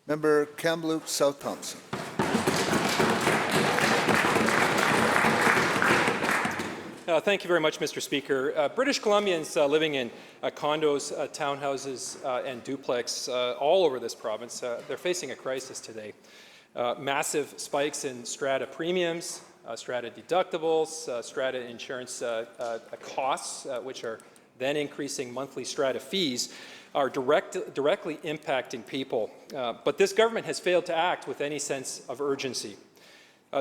Member Kamloops South Thompson. Thank you very much, Mr. Speaker. British Columbians living in condos, townhouses, and duplex all over this province, they're facing a crisis today. Massive spikes in strata premiums, strata deductibles, strata insurance costs, which are then increasing monthly strata fees, are directly impacting people. But this government has failed to act with any sense of urgency.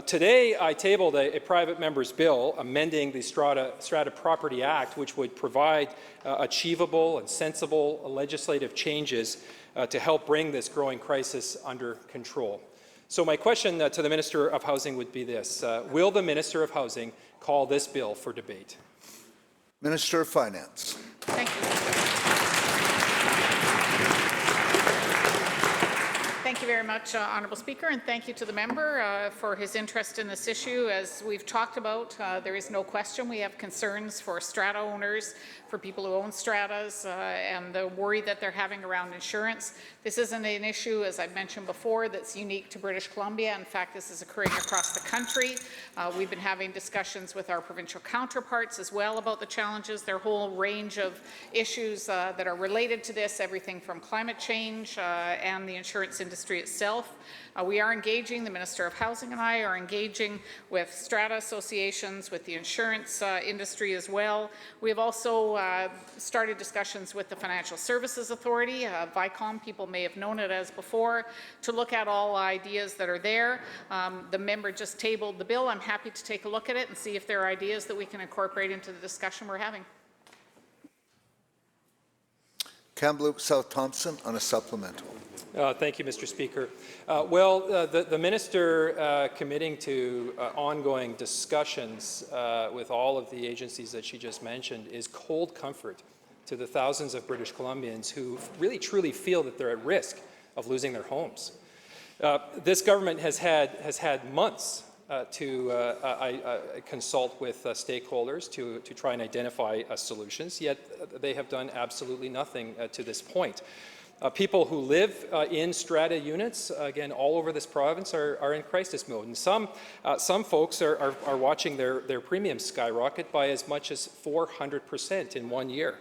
Today, I tabled a private member's bill amending the Strata Property Act, which would provide achievable and sensible legislative changes to help bring this growing crisis under control. So my question to the Minister of Housing would be this. Will the Minister of Housing call this bill for debate? Minister of Finance. Thank you. Thank you very much, Honourable Speaker, and thank you to the member for his interest in this issue. As we've talked about, there is no question we have concerns for strata owners, for people who own stratas, and the worry that they're having around insurance. This isn't an issue, as I've mentioned before, that's unique to British Columbia. In fact, this is occurring across the country. We've been having discussions with our provincial counterparts as well about the challenges, their whole range of issues that are related to this, everything from climate change and the insurance industry itself. We are engaging, the Minister of Housing and I are engaging with strata associations, with the insurance industry as well. We have also started discussions with the Financial Services Authority, VICOM, people may have known it as before, to look at all ideas that are there. The member just tabled the bill. I'm happy to take a look at it and see if there are ideas that we can incorporate into the discussion we're having. Kamloops South Thompson on a supplemental. Thank you, Mr. Speaker. The minister committing to ongoing discussions with all of the agencies that she just mentioned is cold comfort to the thousands of British Columbians who really truly feel that they're at risk of losing their homes. This government has had months to consult with stakeholders to try and identify solutions, yet they have done absolutely nothing to this point. People who live in strata units, again, all over this province, are in crisis mode. And some folks are watching their premiums skyrocket by as much as 400% in 1 year.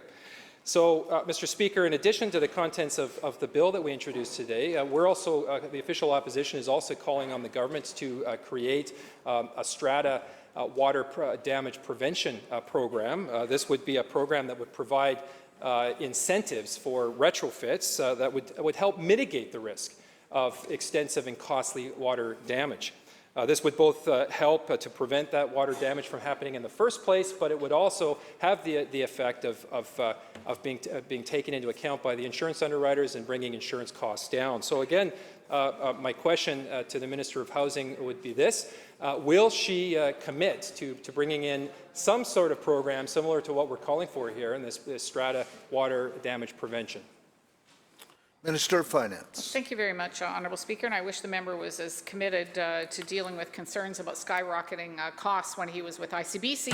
So, Mr. Speaker, in addition to the contents of the bill that we introduced today, we're also, the official opposition is also calling on the government to create a strata water damage prevention program. This would be a program that would provide incentives for retrofits that would help mitigate the risk of extensive and costly water damage. This would both help to prevent that water damage from happening in the first place, but it would also have the effect of being taken into account by the insurance underwriters and bringing insurance costs down. So again, my question to the Minister of Housing would be this. Will she commit to bringing in some sort of program similar to what we're calling for here in this strata water damage prevention? Minister of Finance. Thank you very much, Honourable Speaker, and I wish the member was as committed to dealing with concerns about skyrocketing costs when he was with ICBC.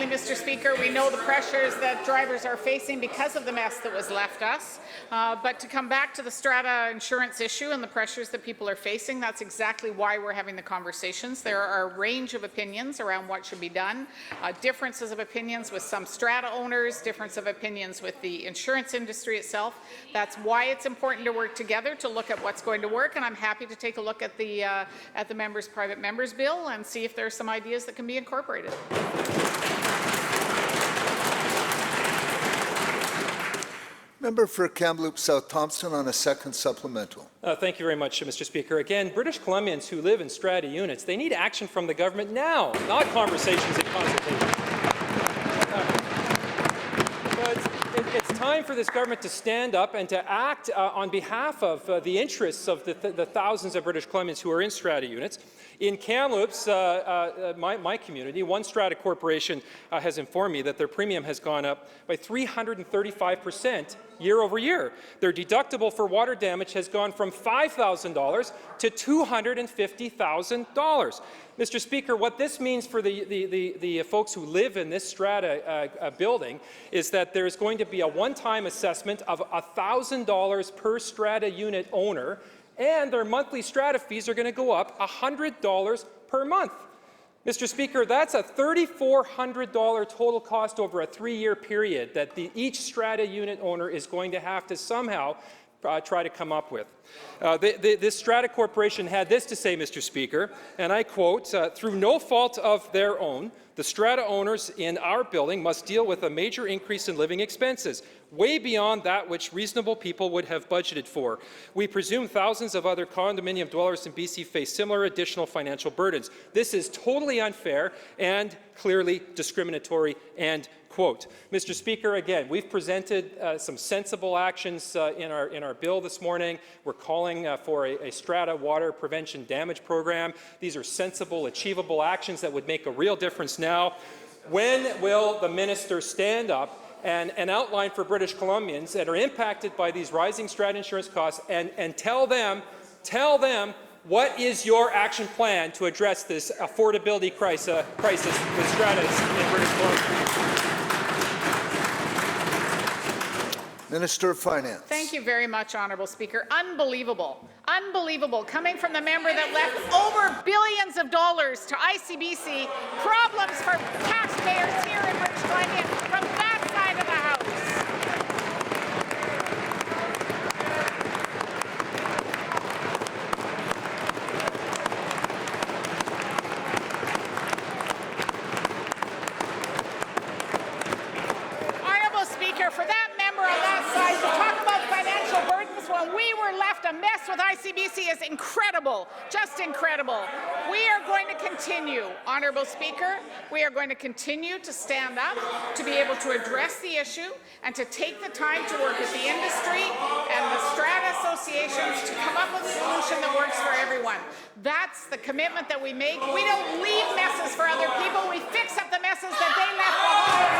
Mr. Speaker, we know the pressures that drivers are facing because of the mess that was left us. But to come back to the strata insurance issue and the pressures that people are facing, that's exactly why we're having the conversations. There are a range of opinions around what should be done, differences of opinions with some strata owners, difference of opinions with the insurance industry itself. That's why it's important to work together to look at what's going to work, and I'm happy to take a look at the private member's bill and see if there are some ideas that can be incorporated. Member for Kamloops South Thompson on a second supplemental. Thank you very much, Mr. Speaker. Again, British Columbians who live in strata units, they need action from the government now, not conversations and consultations. It's time time for this government to stand up and to act on behalf of the interests of the thousands of British Columbians who are in strata units. In Kamloops, my community, One Strata Corporation has informed me that their premium has gone up by 335% year over year. Their deductible for water damage has gone from $5,000 to $250,000. Mr. Speaker, what this means for the folks who live in this strata building is that there's going to be a one-time assessment of $1,000 per strata unit owner, and their monthly strata fees are going to go up $100 per month. Mr. Speaker, that's a $3,400 total cost over a 3-year period that each strata unit owner is going to have to somehow try to come up with. This Strata Corporation had this to say, Mr. Speaker, and I quote, "Through no fault of their own, the strata owners in our building must deal with a major increase in living expenses, way beyond that which reasonable people would have budgeted for. We presume thousands of other condominium dwellers in BC face similar additional financial burdens. This is totally unfair and clearly discriminatory," and quote. Mr. Speaker, again, we've presented some sensible actions in our bill this morning. We're calling for a strata water prevention damage program. These are sensible, achievable actions that would make a real difference now. When will the minister stand up and outline for British Columbians that are impacted by these rising strata insurance costs and tell them what is your action plan to address this affordability crisis with stratas in British Columbia? Minister of Finance. Thank you very much, Honourable Speaker. Unbelievable. Unbelievable. Coming from the member that left over billions of dollars to ICBC, problems for taxpayers here in British Columbia from that side of the House. Honourable Speaker, for that member on that side to talk about financial burdens when we were left a mess with ICBC is incredible, just incredible. We are going to continue, Honourable Speaker, we are going to continue to stand up, to be able to address the issue, and to take the time to work with the industry and the strata associations to come up with a solution that works for everyone. That's the commitment that we make. We don't leave messes for other people. We fix up the messes that they left behind.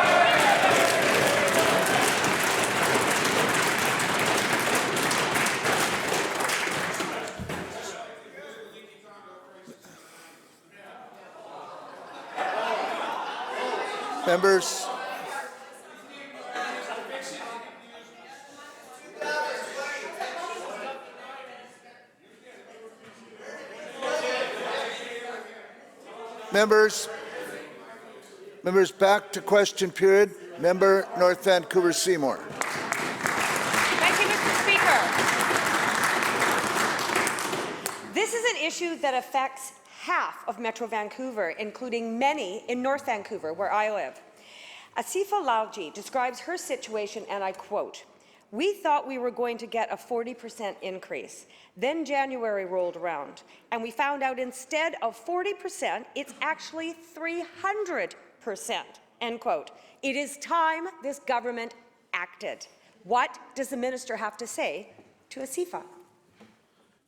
Members. Members, back to question period. Member North Vancouver Seymour. Thank you, Mr. Speaker. This is an issue that affects half of Metro Vancouver, including many in North Vancouver, where I live. Asifa Lalji describes her situation, and I quote, "We thought we were going to get a 40% increase. Then January rolled around, and we found out instead of 40%, it's actually 300%, end quote. It is time this government acted. What does the minister have to say to Asifa?"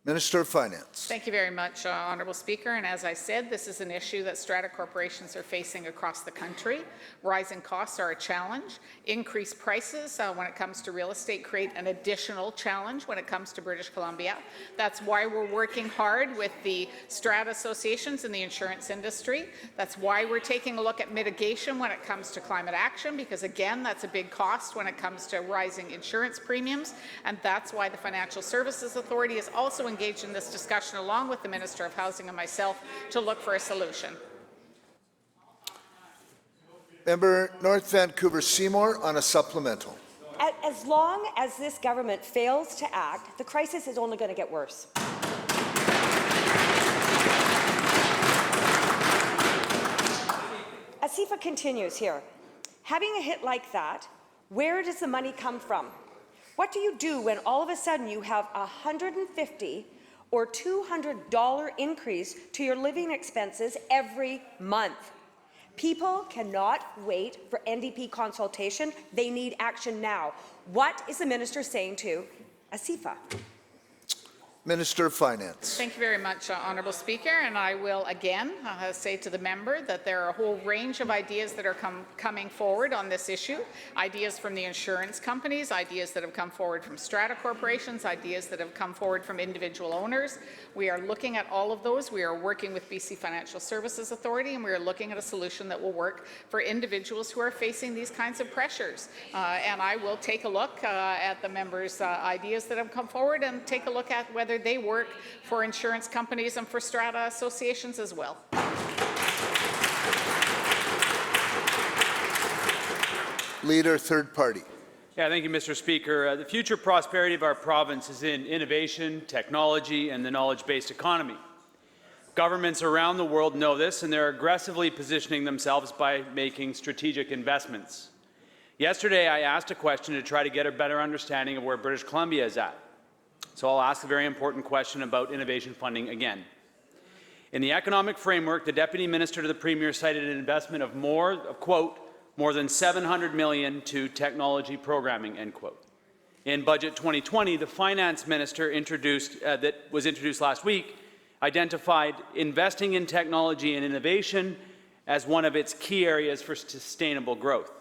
Minister of Finance. Thank you very much, Honourable Speaker. And as I said, this is an issue that strata corporations are facing across the country. Rising costs are a challenge. Increased prices when it comes to real estate create an additional challenge when it comes to British Columbia. That's why we're working hard with the strata associations in the insurance industry. That's why we're taking a look at mitigation when it comes to climate action, because again, that's a big cost when it comes to rising insurance premiums. And that's why the Financial Services Authority is also engaged in this discussion along with the Minister of Housing and myself to look for a solution. Member North Vancouver Seymour on a supplemental. As long as this government fails to act, the crisis is only going to get worse. Asifa continues here. Having a hit like that, where does the money come from? What do you do when all of a sudden you have a $150 or $200 increase to your living expenses every month? People cannot wait for NDP consultation. They need action now. What is the minister saying to ASIFA? Minister of Finance. Thank you very much, Honourable Speaker, and I will again say to the member that there are a whole range of ideas that are coming forward on this issue, ideas from the insurance companies, ideas that have come forward from strata corporations, ideas that have come forward from individual owners. We are looking at all of those. We are working with BC Financial Services Authority, and we are looking at a solution that will work for individuals who are facing these kinds of pressures. And I will take a look at the members' ideas that have come forward and take a look at whether they work for insurance companies and for strata associations as well. Leader, third party. Yeah, thank you, Mr. Speaker. The future prosperity of our province is in innovation, technology, and the knowledge-based economy. Governments around the world know this, and they're aggressively positioning themselves by making strategic investments. Yesterday, I asked a question to try to get a better understanding of where British Columbia is at. So I'll ask a very important question about innovation funding again. In the economic framework, the Deputy Minister to the Premier cited an investment of quote, more than $700 million to technology programming, end quote. In Budget 2020, the Finance Minister that was introduced last week identified investing in technology and innovation as one of its key areas for sustainable growth.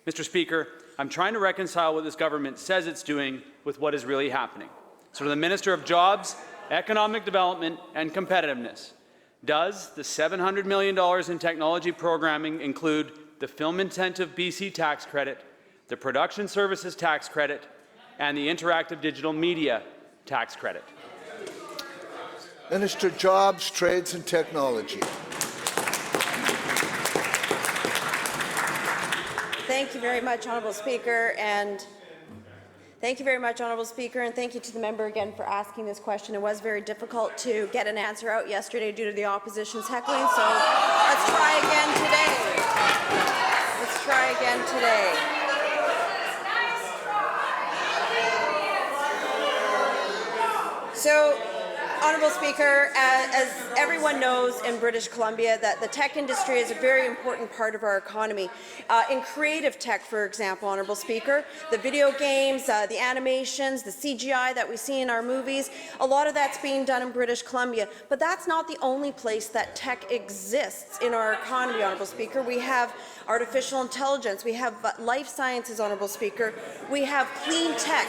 Mr. Speaker, I'm trying to reconcile what this government says it's doing with what is really happening. So to the Minister of Jobs, Economic Development and Competitiveness, does the $700 million in technology programming include the Film Incentive BC tax credit, the Production Services tax credit, and the Interactive Digital Media tax credit? Minister of Jobs, Trades and Technology. Thank you very much, Honourable Speaker, and thank you very much, Honourable Speaker, and thank you to the member again for asking this question. It was very difficult to get an answer out yesterday due to the opposition's heckling, so let's try again today. Let's try again today. So, Honourable Speaker, as everyone knows in British Columbia, that the tech industry is a very important part of our economy. In creative tech, for example, Honourable Speaker, the video games, the animations, the CGI that we see in our movies, a lot of that's being done in British Columbia. But that's not the only place that tech exists in our economy, Honourable Speaker. We have artificial intelligence, we have life sciences, Honourable Speaker, we have clean tech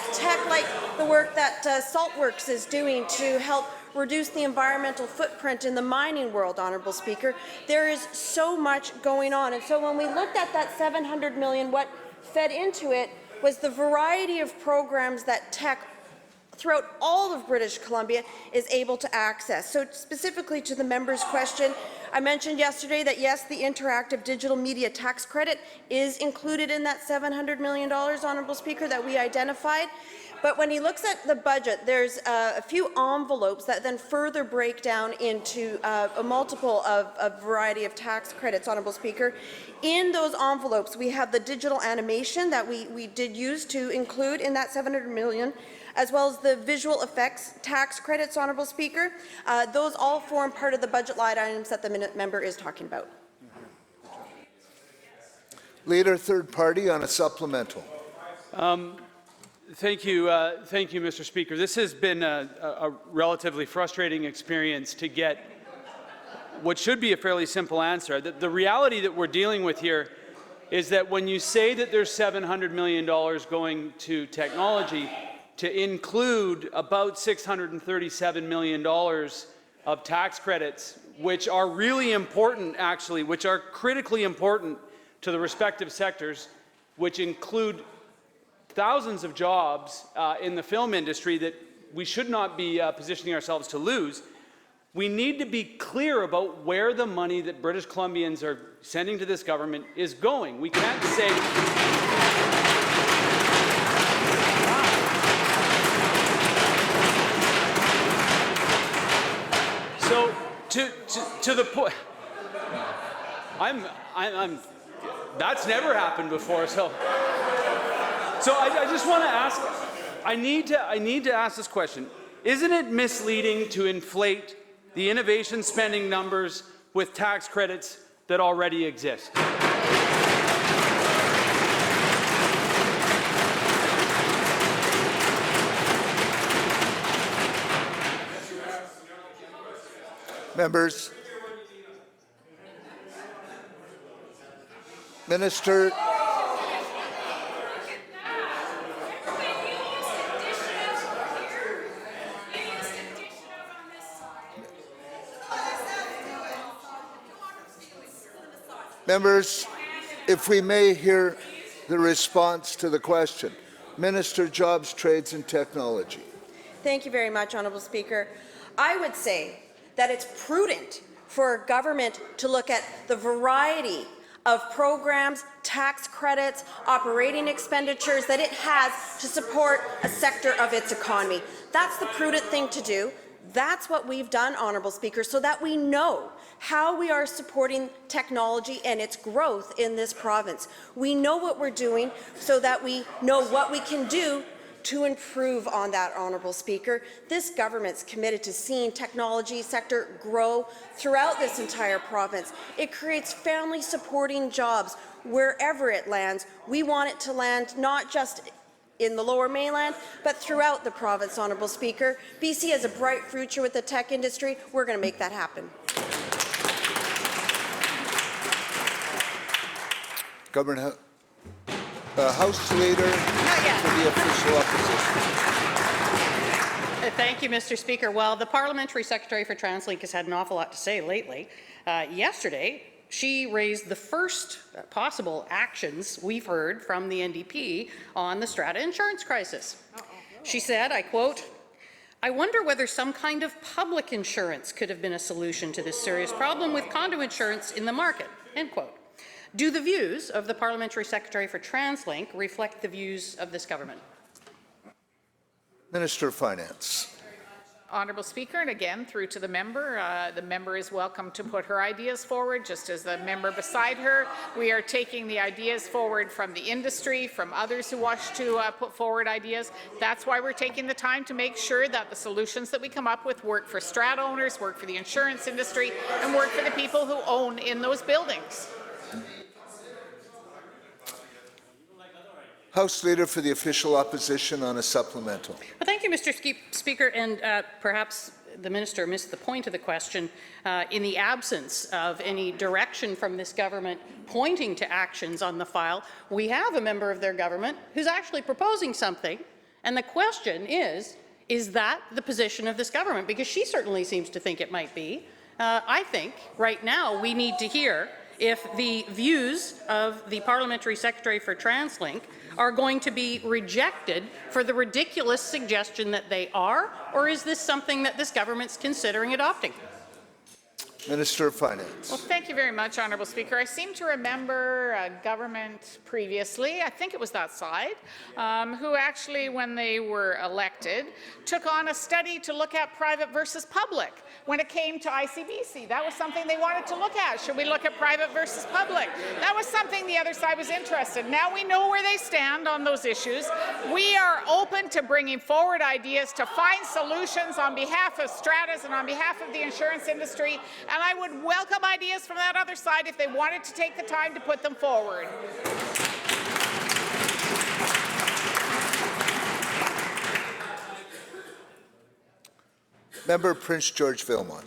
like the work that Saltworks is doing to help reduce the environmental footprint in the mining world, Honourable Speaker. There is so much going on. And so when we looked at that $700 million, what fed into it was the variety of programs that tech throughout all of British Columbia is able to access. So specifically to the member's question, I mentioned yesterday that yes, the Interactive Digital Media tax credit is included in that $700 million, Honourable Speaker, that we identified. But when he looks at the budget, there's a few envelopes that then further break down into a multiple of a variety of tax credits, Honourable Speaker. In those envelopes, we have the digital animation that we did use to include in that $700 million, as well as the visual effects tax credits, Honourable Speaker. Those all form part of the budget line items that the member is talking about. Leader, third party on a supplemental. Thank you, Mr. Speaker. This has been a relatively frustrating experience to get what should be a fairly simple answer. The reality that we're dealing with here is that when you say that there's $700 million going to technology, to include about $637 million of tax credits, which are really important, actually, which are critically important to the respective sectors, which include thousands of jobs in the film industry that we should not be positioning ourselves to lose. We need to be clear about where the money that British Columbians are sending to this government is going. We can't say... So, to the point... That's never happened before, so I just want to ask, I need to ask this question. Isn't it misleading to inflate the innovation spending numbers with tax credits that already exist? Members. Minister. Members, if we may hear the response to the question. Minister, Jobs, Trades and Technology. Thank you very much, Honourable Speaker. I would say that it's prudent for government to look at the variety of programs, tax credits, operating expenditures that it has to support a sector of its economy. That's the prudent thing to do. That's what we've done, Honourable Speaker, so that we know how we are supporting technology and its growth in this province. We know what we're doing so that we know what we can do to improve on that, Honourable Speaker. This government's committed to seeing technology sector grow throughout this entire province. It creates family-supporting jobs wherever it lands. We want it to land not just in the Lower Mainland, but throughout the province, Honourable Speaker. BC has a bright future with the tech industry. We're going to make that happen. Government House Leader for the official opposition. Thank you, Mr. Speaker. Well, the Parliamentary Secretary for TransLink has had an awful lot to say lately. Yesterday, she raised the first possible actions we've heard from the NDP on the Strata insurance crisis. She said, I quote, "I wonder whether some kind of public insurance could have been a solution to this serious problem with condo insurance in the market," end quote. Do the views of the Parliamentary Secretary for TransLink reflect the views of this government? Minister of Finance. Honourable Speaker, and again, through to the member is welcome to put her ideas forward, just as the member beside her. We are taking the ideas forward from the industry, from others who wish to put forward ideas. That's why we're taking the time to make sure that the solutions that we come up with work for strata owners, work for the insurance industry, and work for the people who own in those buildings. House Leader for the official opposition on a supplemental. Well, thank you, Mr. Speaker, and perhaps the minister missed the point of the question. In the absence of any direction from this government pointing to actions on the file, we have a member of their government who's actually proposing something, and the question is that the position of this government? Because she certainly seems to think it might be. I think right now we need to hear if the views of the Parliamentary Secretary for TransLink are going to be rejected for the ridiculous suggestion that they are, or is this something that this government's considering adopting? Minister of Finance. Well, thank you very much, Honourable Speaker. I seem to remember a government previously, I think it was that side, who actually, when they were elected, took on a study to look at private versus public. When it came to ICBC, that was something they wanted to look at. Should we look at private versus public? That was something the other side was interested in. Now we know where they stand on those issues. We are open to bringing forward ideas to find solutions on behalf of stratas and on behalf of the insurance industry, and I would welcome ideas from that other side if they wanted to take the time to put them forward. Member Prince George Vilmont.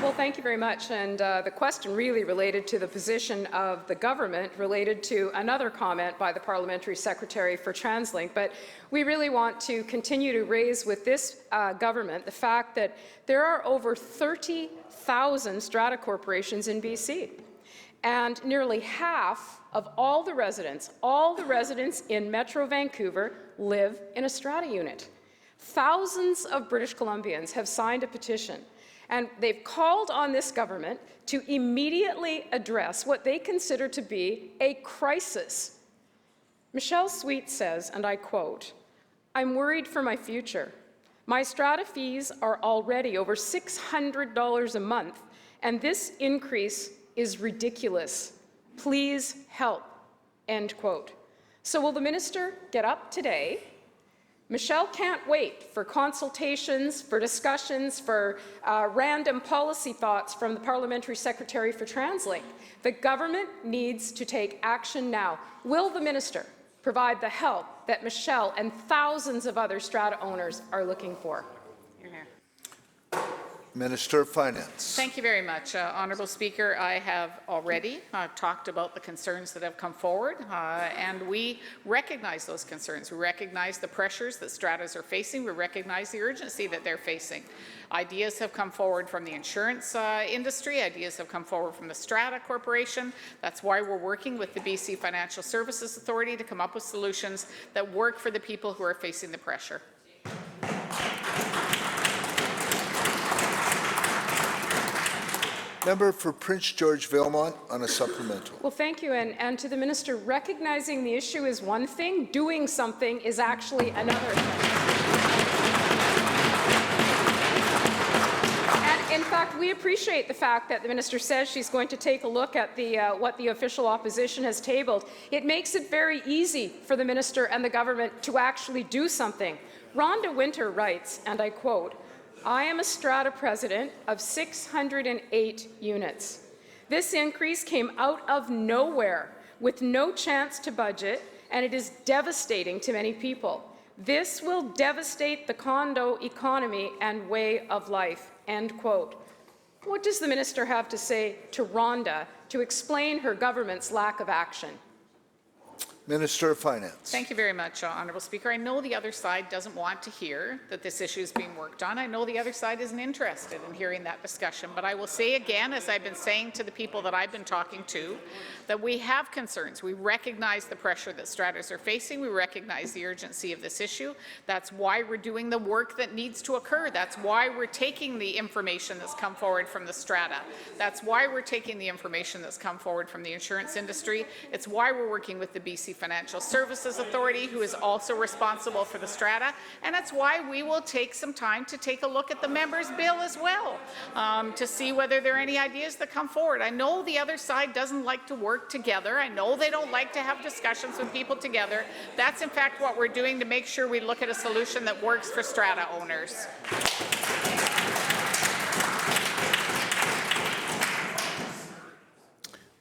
Well, thank you very much. And the question really related to the position of the government related to another comment by the Parliamentary Secretary for TransLink. But we really want to continue to raise with this government the fact that there are over 30,000 strata corporations in BC. And nearly half of all the residents in Metro Vancouver live in a strata unit. Thousands of British Columbians have signed a petition, and they've called on this government to immediately address what they consider to be a crisis. Michelle Sweet says, and I quote, "I'm worried for my future. My strata fees are already over $600 a month, and this increase is ridiculous. Please help," end quote. So will the minister get up today? Michelle can't wait for consultations, for discussions, for random policy thoughts from the Parliamentary Secretary for TransLink. The government needs to take action now. Will the minister provide the help that Michelle and thousands of other strata owners are looking for. Minister of Finance. Thank you very much, Honourable Speaker. I have already talked about the concerns that have come forward, and we recognize those concerns. We recognize the pressures that stratas are facing. We recognize the urgency that they're facing. Ideas have come forward from the insurance industry. Ideas have come forward from the Strata Corporation. That's why we're working with the BC Financial Services Authority to come up with solutions that work for the people who are facing the pressure. Member for Prince George Valemount on a supplemental. Well, thank you. And to the Minister, recognizing the issue is one thing, doing something is actually another thing. And in fact, we appreciate the fact that the Minister says she's going to take a look at what the official opposition has tabled. It makes it very easy for the Minister and the government to actually do something. Rhonda Winter writes, and I quote, "I am a strata president of 608 units. This increase came out of nowhere with no chance to budget, and it is devastating to many people. This will devastate the condo economy and way of life," end quote. What does the Minister have to say to Rhonda to explain her government's lack of action? Minister of Finance. Thank you very much, Honourable Speaker. I know the other side doesn't want to hear that this issue is being worked on. I know the other side isn't interested in hearing that discussion, but I will say again, as I've been saying to the people that I've been talking to, that we have concerns. We recognize the pressure that stratas are facing. We recognize the urgency of this issue. That's why we're doing the work that needs to occur. That's why we're taking the information that's come forward from the strata. That's why we're taking the information that's come forward from the insurance industry. It's why we're working with the BC Financial Services Authority, who is also responsible for the strata, and it's why we will take some time to take a look at the member's bill as well, to see whether there are any ideas that come forward. I know the other side doesn't like to work together. I know they don't like to have discussions with people together. That's in fact what we're doing to make sure we look at a solution that works for strata owners.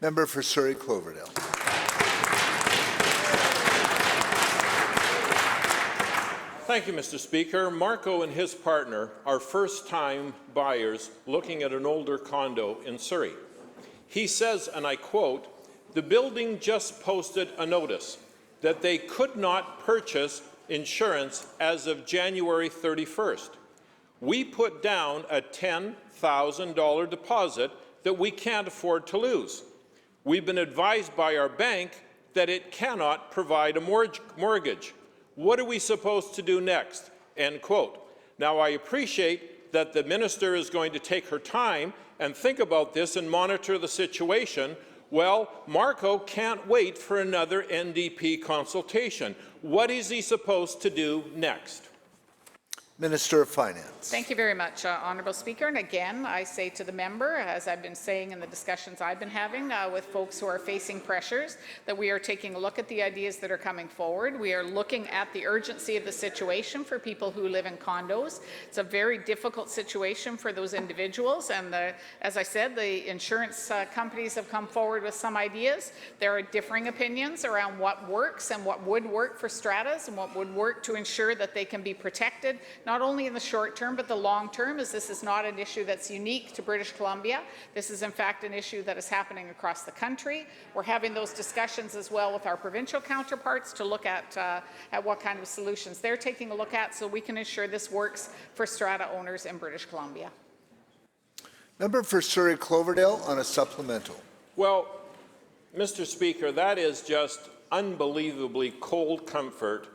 Member for Surrey Cloverdale. Thank you, Mr. Speaker. Marco and his partner are first-time buyers looking at an older condo in Surrey. He says, and I quote, "The building just posted a notice that they could not purchase insurance as of January 31st. We put down a $10,000 deposit that we can't afford to lose. We've been advised by our bank that it cannot provide a mortgage. What are we supposed to do next?" End quote. Now, I appreciate that the minister is going to take her time and think about this and monitor the situation. Well, Marco can't wait for another NDP consultation. What is he supposed to do next? Minister of Finance. Thank you very much, Honourable Speaker. And again, I say to the member, as I've been saying in the discussions I've been having with folks who are facing pressures, that we are taking a look at the ideas that are coming forward. We are looking at the urgency of the situation for people who live in condos. It's a very difficult situation for those individuals. And as I said, the insurance companies have come forward with some ideas. There are differing opinions around what works and what would work for stratas and what would work to ensure that they can be protected, not only in the short term, but the long term, as this is not an issue that's unique to British Columbia. This is, in fact, an issue that is happening across the country. We're having those discussions as well with our provincial counterparts to look at what kind of solutions they're taking a look at so we can ensure this works for strata owners in British Columbia. Member for Surrey Cloverdale on a supplemental. Well, Mr. Speaker, that is just unbelievably cold comfort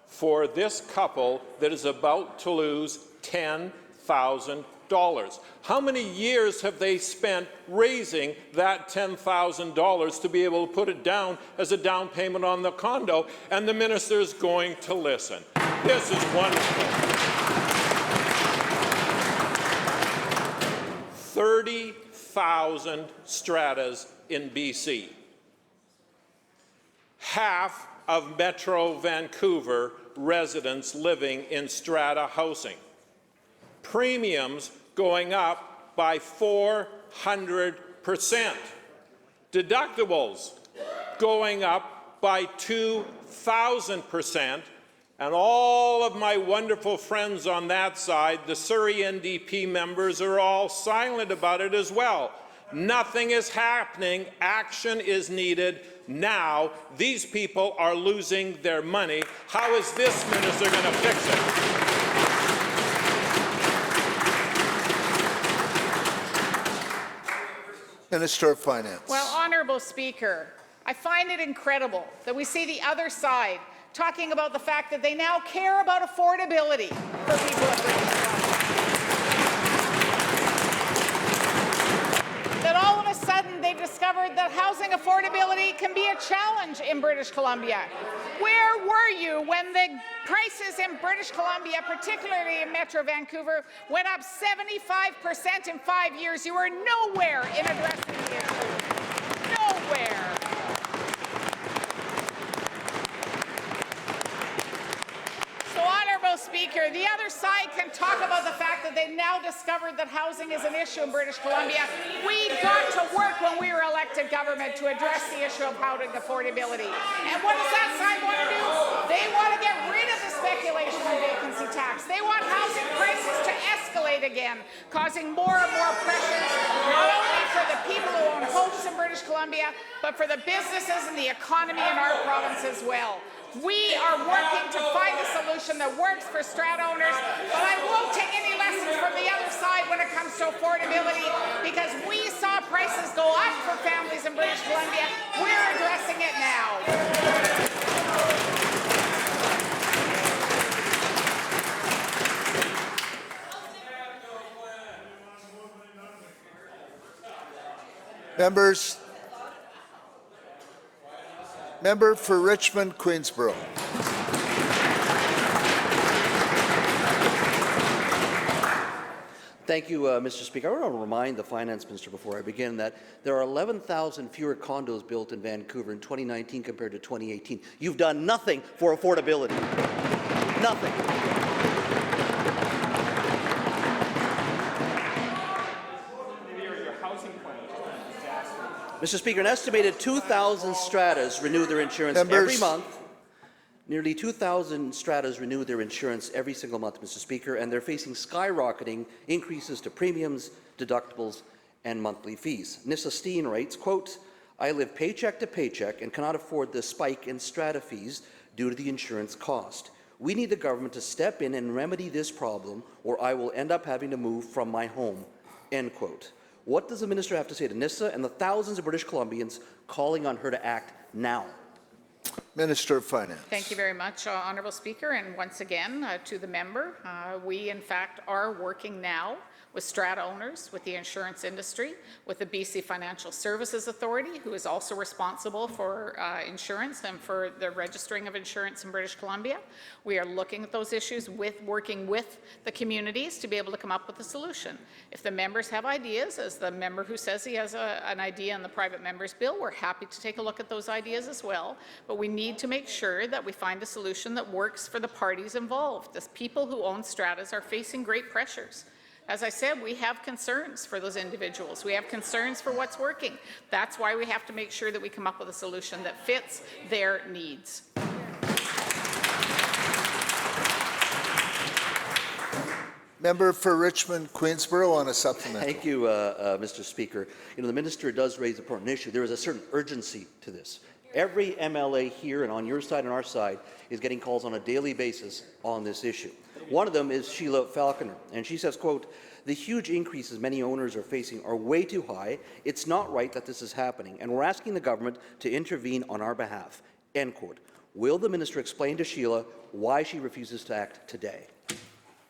for this couple that is about to lose $10,000. How many years have they spent raising that $10,000 to be able to put it down as a down payment on the condo? And the minister is going to listen. This is wonderful. 30,000 stratas in BC. Half of Metro Vancouver residents living in strata housing. Premiums going up by 400%. Deductibles going up by 2,000%, And all of my wonderful friends on that side, the Surrey NDP members, are all silent about it as well. Nothing is happening. Action is needed now. These people are losing their money. How is this minister going to fix it? Minister of Finance. Well, Honourable Speaker, I find it incredible that we see the other side talking about the fact that they now care about affordability for people of British Columbia. That all of a sudden they've discovered that housing affordability can be a challenge in British Columbia. Where were you when the prices in British Columbia, particularly in Metro Vancouver, went up 75% in 5 years? You were nowhere in addressing the issue. Nowhere. So, Honourable Speaker, the other side can talk about the fact that they've now discovered that housing is an issue in British Columbia. We got to work when we were elected government to address the issue of housing affordability. And what does that side want to do? They want to get rid of the speculation and vacancy tax. They want housing prices to escalate again, causing more and more pressure, not only for the people who own homes in British Columbia, but for the businesses and the economy in our province as well. We are working to find a solution that works for strata owners, but I won't take any lessons from the other side when it comes to affordability, because we saw prices go up for families in British Columbia. We're addressing it now. Members, member for Richmond, Queensborough. Thank you, Mr. Speaker. I want to remind the Finance Minister before I begin that there are 11,000 fewer condos built in Vancouver in 2019 compared to 2018. You've done nothing for affordability. Nothing. Mr. Speaker, an estimated 2,000 stratas renew their insurance every month. Nearly 2,000 stratas renew their insurance every single month, Mr. Speaker, and they're facing skyrocketing increases to premiums, deductibles, and monthly fees. Nissa Steen writes, quote, "I live paycheck to paycheck and cannot afford the spike in strata fees due to the insurance cost. We need the government to step in and remedy this problem, or I will end up having to move from my home." End quote. What does the minister have to say to Nissa and the thousands of British Columbians calling on her to act now? Minister of Finance. Thank you very much, Honourable Speaker, and once again to the member. We, in fact, are working now with strata owners, with the insurance industry, with the BC Financial Services Authority, who is also responsible for insurance and for the registering of insurance in British Columbia. We are looking at those issues, working with the communities to be able to come up with a solution. If the members have ideas, as the member who says he has an idea in the private member's bill, we're happy to take a look at those ideas as well. But we need to make sure that we find a solution that works for the parties involved. The people who own stratas are facing great pressures. As I said, we have concerns for those individuals. We have concerns for what's working. That's why we have to make sure that we come up with a solution that fits their needs. Member for Richmond, Queensborough on a supplement. Thank you, Mr. Speaker. You know, the minister does raise an important issue. There is a certain urgency to this. Every MLA here and on your side and our side is getting calls on a daily basis on this issue. One of them is Sheila Falconer, and she says, quote, "The huge increases many owners are facing are way too high. It's not right that this is happening, and we're asking the government to intervene on our behalf." End quote. Will the minister explain to Sheila why she refuses to act today?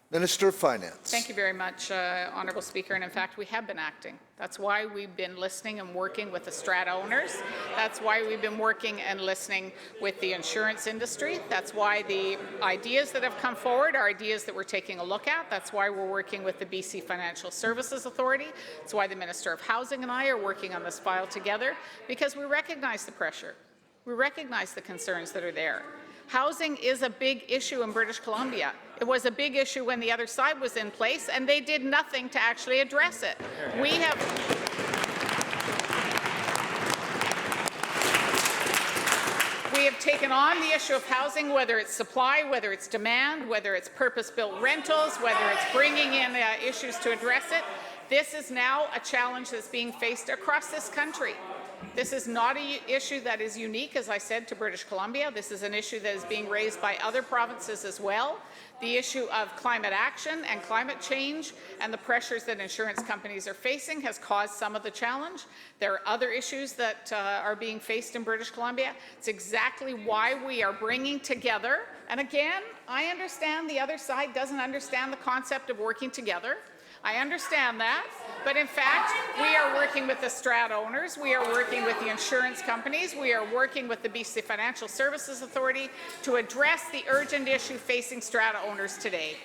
Minister of Finance. Thank you very much, Honourable Speaker. And in fact, we have been acting. That's why we've been listening and working with the strata owners. That's why we've been working and listening with the insurance industry. That's why the ideas that have come forward are ideas that we're taking a look at. That's why we're working with the BC Financial Services Authority. That's why the Minister of Housing and I are working on this file together, because we recognize the pressure. We recognize the concerns that are there. Housing is a big issue in British Columbia. It was a big issue when the other side was in place, and they did nothing to actually address it. We We have taken on the issue of housing, whether it's supply, whether it's demand, whether it's purpose-built rentals, whether it's bringing in issues to address it. This is now a challenge that's being faced across this country. This is not an issue that is unique, as I said, to British Columbia. This is an issue that is being raised by other provinces as well. The issue of climate action and climate change and the pressures that insurance companies are facing has caused some of the challenge. There are other issues that are being faced in British Columbia. It's exactly why we are bringing together, and again, I understand the other side doesn't understand the concept of working together. I understand that, but in fact, we are working with the strata owners, we are working with the insurance companies, we are working with the BC Financial Services Authority to address the urgent issue facing strata owners today.